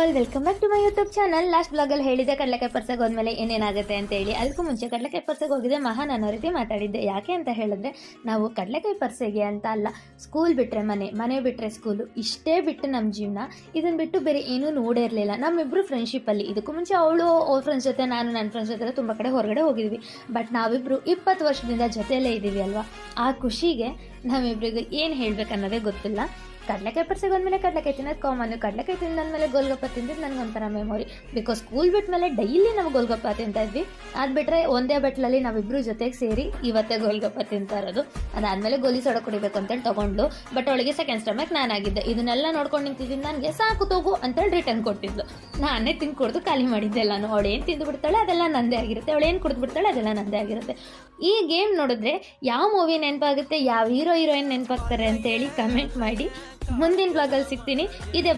All, welcome back to my YouTube channel. Last ಬ್ಲಾಗಲ್ಲಿ ಹೇಳಿದೆ ಕಡಲೆಕಾಯಿ ಪರ್ಸೆಗೆ ಹೋದ್ಮೇಲೆ ಏನೇನಾಗುತ್ತೆ ಅಂತ ಹೇಳಿ. ಅದಕ್ಕೂ ಮುಂಚೆ ಕಡಲೆಕಾಯಿ ಪರ್ಸೆಗೆ ಹೋಗಿದೆ ಮಹಾನ್ ಅನ್ನೋ ರೀತಿ ಮಾತಾಡಿದ್ದೆ. ಯಾಕೆ ಅಂತ ಹೇಳಿದ್ರೆ, ನಾವು ಕಡಲೆಕಾಯಿ ಪರ್ಸೆಗೆ ಅಂತ ಅಲ್ಲ, ಸ್ಕೂಲ್ ಬಿಟ್ಟರೆ ಮನೆ ಬಿಟ್ಟರೆ ಸ್ಕೂಲು, ಇಷ್ಟೇ ಬಿಟ್ಟು ನಮ್ಮ ಜೀವನ. ಇದನ್ನು ಬಿಟ್ಟು ಬೇರೆ ಏನೂ ನೋಡೇ ಇರಲಿಲ್ಲ. ನಮ್ಮಿಬ್ಬರು ಫ್ರೆಂಡ್ಶಿಪ್ಪಲ್ಲಿ, ಇದಕ್ಕೂ ಮುಂಚೆ ಅವಳು ಅವ್ರ ಫ್ರೆಂಡ್ಸ್ ಜೊತೆ, ನಾನು ನನ್ನ ಫ್ರೆಂಡ್ಸ್ ಜೊತೆ ತುಂಬ ಕಡೆ ಹೊರಗಡೆ ಹೋಗಿದ್ವಿ. ಬಟ್ ನಾವಿಬ್ಬರು 20 ವರ್ಷದಿಂದ ಜೊತೆಯಲ್ಲೇ ಇದ್ದೀವಿ ಅಲ್ವಾ. ಆ ಖುಷಿಗೆ ನಮ್ಮಿಬ್ಬರಿಗೂ ಏನು ಹೇಳಬೇಕನ್ನೋದೇ ಗೊತ್ತಿಲ್ಲ. ಕಡಲೆಕಾಯಿ ಪರ್ಸೆಗೆ ಹೋದ್ಮೇಲೆ ಕಡಲೆಕಾಯಿ ತಿನ್ನೋದು ಕಾಮನ್ನು. ಕಡಲೆಕಾಯಿ ತಿಂದಾದ್ಮೇಲೆ ಗೋಲ್ಗಪ್ಪ ತಿಂದಿದ್ದು ನನಗೊಂಥರ ಮೆಮೊರಿ. ಬಿಕಾಸ್ ಸ್ಕೂಲ್ ಬಿಟ್ಟ ಮೇಲೆ ಡೈಲಿ ನಾವು ಗೋಲ್ಗಪ್ಪ ತಿಂತಾ ಇದ್ವಿ. ಅದು ಬಿಟ್ಟರೆ ಒಂದೇ ಬಟ್ಲಲ್ಲಿ ನಾವಿಬ್ಬರು ಜೊತೆಗೆ ಸೇರಿ ಇವತ್ತೇ ಗೋಲ್ಗಪ್ಪ ತಿಂತಾ ಇರೋದು. ಅದಾದಮೇಲೆ ಗೋಲಿ ಸೋಡ ಕುಡಿಬೇಕು ಅಂತೇಳಿ ತೊಗೊಂಡ್ಲು. ಬಟ್ ಅವಳಿಗೆ ಸೆಕೆಂಡ್ ಸ್ಟಮಕ್ ನಾನಾಗಿದ್ದೆ. ಇದನ್ನೆಲ್ಲ ನೋಡ್ಕೊಂಡು ನಿಂತಿದ್ದೀನಿ. ನನಗೆ ಸಾಕು ತಗೋ ಅಂತೇಳಿ ರಿಟರ್ನ್ ಕೊಟ್ಟಿದ್ಲು. ನಾನೇ ತಿಂದು ಕುಡಿದು ಖಾಲಿ ಮಾಡಿದ್ದೆ ಎಲ್ಲಾನು. ಅವಳೇನು ತಿಂದು ಬಿಡ್ತಾಳೆ ಅದೆಲ್ಲ ನಂದೇ ಆಗಿರುತ್ತೆ, ಅವಳೇನು ಕುಡಿದು ಬಿಡ್ತಾಳೆ ಅದೆಲ್ಲ ನಂದೇ ಆಗಿರುತ್ತೆ. ಈ ಗೇಮ್ ನೋಡಿದ್ರೆ ಯಾವ ಮೂವಿ ನೆನಪಾಗುತ್ತೆ, ಯಾವ ಹೀರೋಯಿನ್ ನೆನಪಾಗ್ತಾರೆ ಅಂತೇಳಿ ಕಮೆಂಟ್ ಮಾಡಿ. ಮುಂದಿನ ಬ್ಲಾಗಲ್ಲಿ ಸಿಗ್ತೀನಿ. ಇದೇ